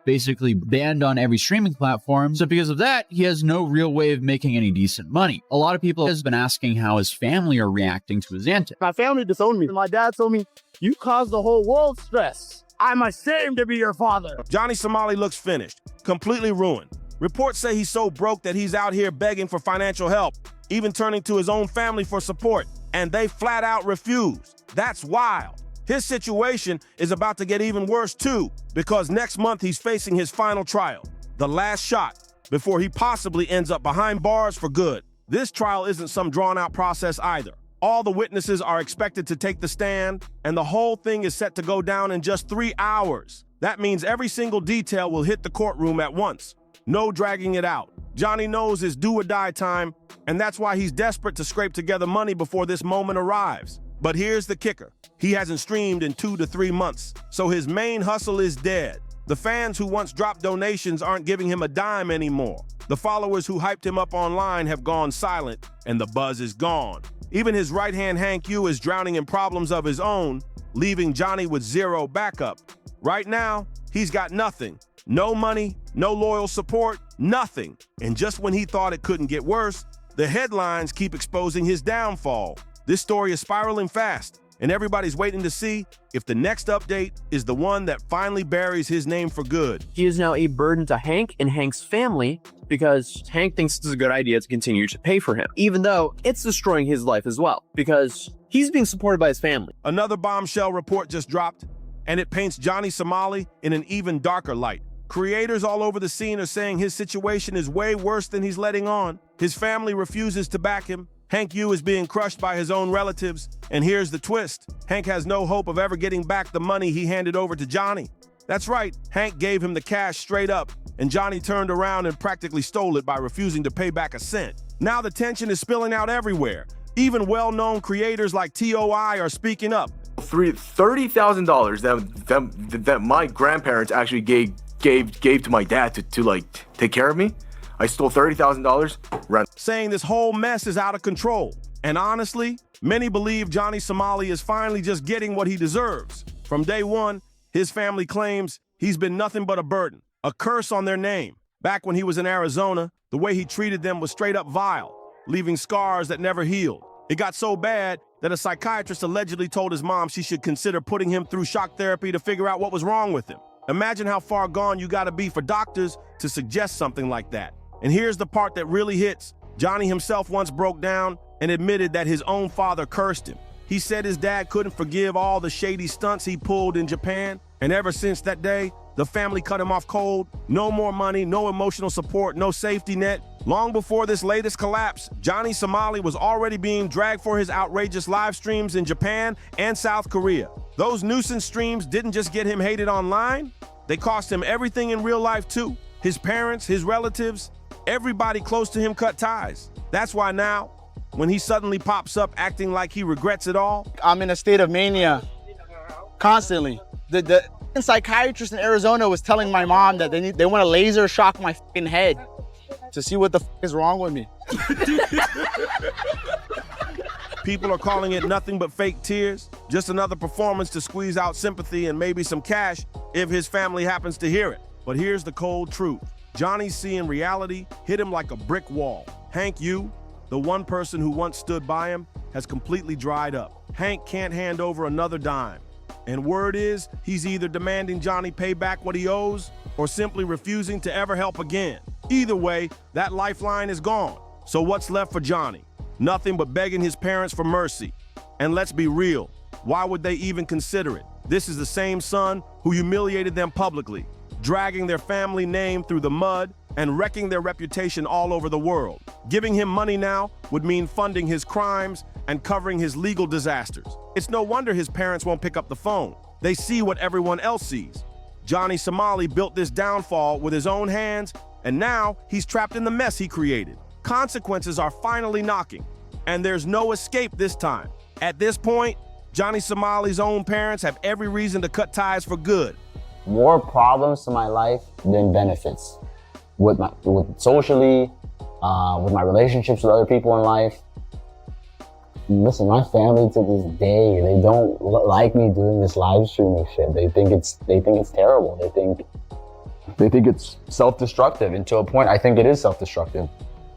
basically banned on every streaming platform. So because of that, he has no real way of making any decent money. A lot of people have been asking how his family are reacting to his antics. My family disowned me. My dad told me, "You caused the whole world stress. I'm ashamed to be your father." Johnny Somali looks finished, completely ruined. Reports say he's so broke that he's out here begging for financial help, even turning to his own family for support, and they flat out refuse. That's wild. His situation is about to get even worse too, because next month he's facing his final trial, the last shot, before he possibly ends up behind bars for good. This trial isn't some drawn-out process either. All the witnesses are expected to take the stand, and the whole thing is set to go down in just 3 hours. That means every single detail will hit the courtroom at once. No dragging it out. Johnny knows it's do or die time, and that's why he's desperate to scrape together money before this moment arrives. But here's the kicker. He hasn't streamed in 2 to 3 months, so his main hustle is dead. The fans who once dropped donations aren't giving him a dime anymore. The followers who hyped him up online have gone silent, and the buzz is gone. Even his right-hand Hank Yu is drowning in problems of his own, leaving Johnny with zero backup. Right now, he's got nothing. No money, no loyal support, nothing. And just when he thought it couldn't get worse, the headlines keep exposing his downfall. This story is spiraling fast, and everybody's waiting to see if the next update is the one that finally buries his name for good. He is now a burden to Hank and Hank's family because Hank thinks it's a good idea to continue to pay for him, even though it's destroying his life as well, because he's being supported by his family. Another bombshell report just dropped, and it paints Johnny Somali in an even darker light. Creators all over the scene are saying his situation is way worse than he's letting on. His family refuses to back him. Hank Yu is being crushed by his own relatives. And here's the twist. Hank has no hope of ever getting back the money he handed over to Johnny. That's right, Hank gave him the cash straight up, and Johnny turned around and practically stole it by refusing to pay back a cent. Now the tension is spilling out everywhere. Even well-known creators like TOI are speaking up. $30,000 that my grandparents actually gave to my dad to like take care of me. I stole $30,000. Saying this whole mess is out of control. And honestly, many believe Johnny Somali is finally just getting what he deserves. From day one, his family claims he's been nothing but a burden, a curse on their name. Back when he was in Arizona, the way he treated them was straight up vile, leaving scars that never healed. It got so bad that a psychiatrist allegedly told his mom she should consider putting him through shock therapy to figure out what was wrong with him. Imagine how far gone you gotta be for doctors to suggest something like that. And here's the part that really hits. Johnny himself once broke down and admitted that his own father cursed him. He said his dad couldn't forgive all the shady stunts he pulled in Japan, and ever since that day, the family cut him off cold. No more money, no emotional support, no safety net. Long before this latest collapse, Johnny Somali was already being dragged for his outrageous live streams in Japan and South Korea. Those nuisance streams didn't just get him hated online, they cost him everything in real life too. His parents, his relatives, everybody close to him cut ties. That's why now, when he suddenly pops up acting like he regrets it all. I'm in a state of mania constantly. The psychiatrist in Arizona was telling my mom that they want to laser shock my fucking head to see what the is wrong with me. People are calling it nothing but fake tears, just another performance to squeeze out sympathy and maybe some cash if his family happens to hear it. But here's the cold truth. Johnny's seeing reality hit him like a brick wall. Hank Yu, the one person who once stood by him, has completely dried up. Hank can't hand over another dime. And word is, he's either demanding Johnny pay back what he owes or simply refusing to ever help again. Either way, that lifeline is gone. So what's left for Johnny? Nothing but begging his parents for mercy. And let's be real, why would they even consider it? This is the same son who humiliated them publicly, dragging their family name through the mud and wrecking their reputation all over the world. Giving him money now would mean funding his crimes and covering his legal disasters. It's no wonder his parents won't pick up the phone. They see what everyone else sees. Johnny Somali built this downfall with his own hands, and now he's trapped in the mess he created. Consequences are finally knocking, and there's no escape this time. At this point, Johnny Somali's own parents have every reason to cut ties for good. More problems to my life than benefits. With socially, with my relationships with other people in life. Listen, my family to this day, they don't like me doing this live streaming shit. They think it's terrible. They think They think it's self-destructive, and to a point, I think it is self-destructive.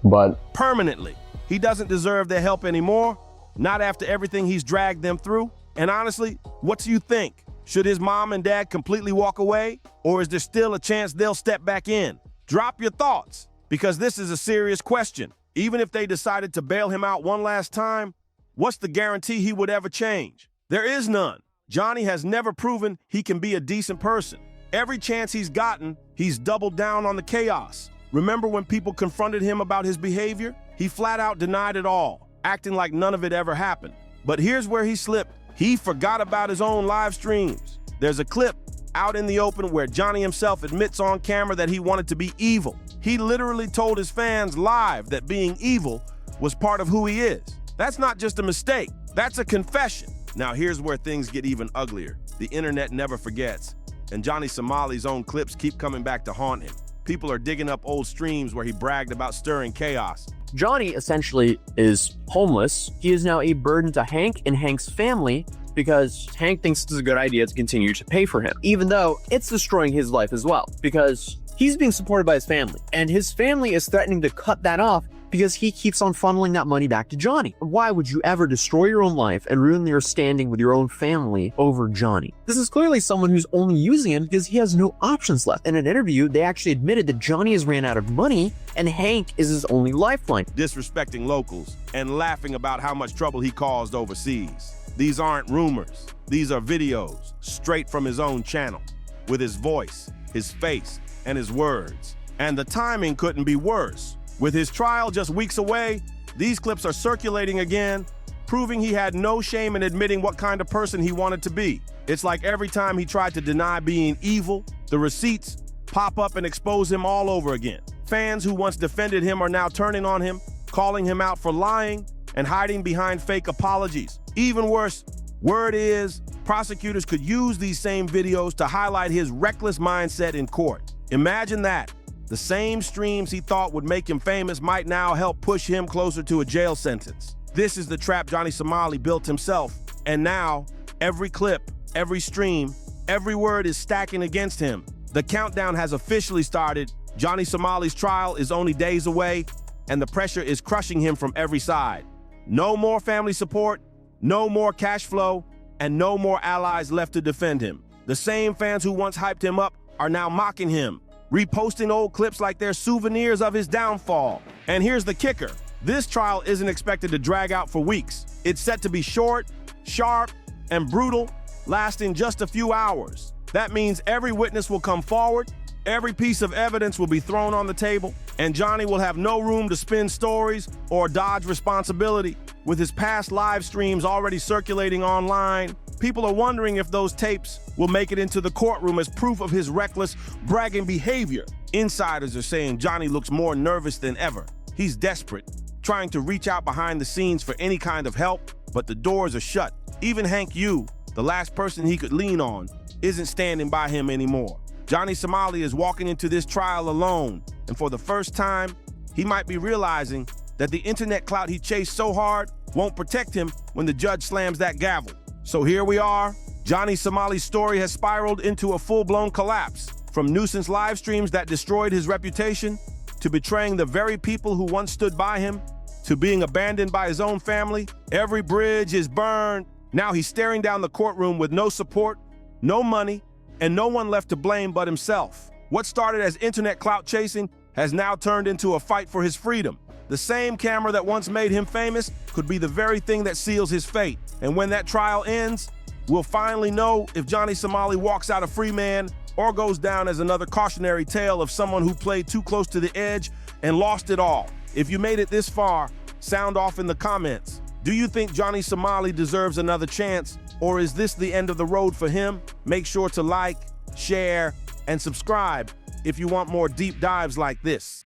But Permanently. He doesn't deserve their help anymore, not after everything he's dragged them through. And honestly, what do you think? Should his mom and dad completely walk away, or is there still a chance they'll step back in? Drop your thoughts, because this is a serious question. Even if they decided to bail him out one last time, what's the guarantee he would ever change? There is none. Johnny has never proven he can be a decent person. Every chance he's gotten, he's doubled down on the chaos. Remember when people confronted him about his behavior? He flat out denied it all, acting like none of it ever happened. But here's where he slipped. He forgot about his own live streams. There's a clip out in the open where Johnny himself admits on camera that he wanted to be evil. He literally told his fans live that being evil was part of who he is. That's not just a mistake, that's a confession. Now here's where things get even uglier. The internet never forgets, and Johnny Somali's own clips keep coming back to haunt him. People are digging up old streams where he bragged about stirring chaos. Johnny essentially is homeless. He is now a burden to Hank and Hank's family because Hank thinks it's a good idea to continue to pay for him, even though it's destroying his life as well, because he's being supported by his family, and his family is threatening to cut that off because he keeps on funneling that money back to Johnny. Why would you ever destroy your own life and ruin your standing with your own family over Johnny? This is clearly someone who's only using him because he has no options left. In an interview, they actually admitted that Johnny has ran out of money and Hank is his only lifeline. Disrespecting locals and laughing about how much trouble he caused overseas. These aren't rumors. These are videos straight from his own channel, with his voice, his face, and his words. And the timing couldn't be worse. With his trial just weeks away, these clips are circulating again, proving he had no shame in admitting what kind of person he wanted to be. It's like every time he tried to deny being evil, the receipts pop up and expose him all over again. Fans who once defended him are now turning on him, calling him out for lying and hiding behind fake apologies. Even worse, word is prosecutors could use these same videos to highlight his reckless mindset in court. Imagine that. The same streams he thought would make him famous might now help push him closer to a jail sentence. This is the trap Johnny Somali built himself. And now, every clip, every stream, every word is stacking against him. The countdown has officially started. Johnny Somali's trial is only days away, and the pressure is crushing him from every side. No more family support, no more cash flow, and no more allies left to defend him. The same fans who once hyped him up are now mocking him, reposting old clips like they're souvenirs of his downfall. And here's the kicker. This trial isn't expected to drag out for weeks. It's set to be short, sharp, and brutal, lasting just a few hours. That means every witness will come forward, every piece of evidence will be thrown on the table, and Johnny will have no room to spin stories or dodge responsibility. With his past live streams already circulating online, people are wondering if those tapes will make it into the courtroom as proof of his reckless, bragging behavior. Insiders are saying Johnny looks more nervous than ever. He's desperate, trying to reach out behind the scenes for any kind of help, but the doors are shut. Even Hank Yu, the last person he could lean on, isn't standing by him anymore. Johnny Somali is walking into this trial alone, and for the first time, he might be realizing that the internet clout he chased so hard won't protect him when the judge slams that gavel. So here we are. Johnny Somali's story has spiraled into a full-blown collapse. From nuisance live streams that destroyed his reputation, to betraying the very people who once stood by him, to being abandoned by his own family, every bridge is burned. Now he's staring down the courtroom with no support, no money, and no one left to blame but himself. What started as internet clout chasing has now turned into a fight for his freedom. The same camera that once made him famous could be the very thing that seals his fate. And when that trial ends, we'll finally know if Johnny Somali walks out a free man or goes down as another cautionary tale of someone who played too close to the edge and lost it all. If you made it this far, sound off in the comments. Do you think Johnny Somali deserves another chance, or is this the end of the road for him? Make sure to like, share, and subscribe if you want more deep dives like this.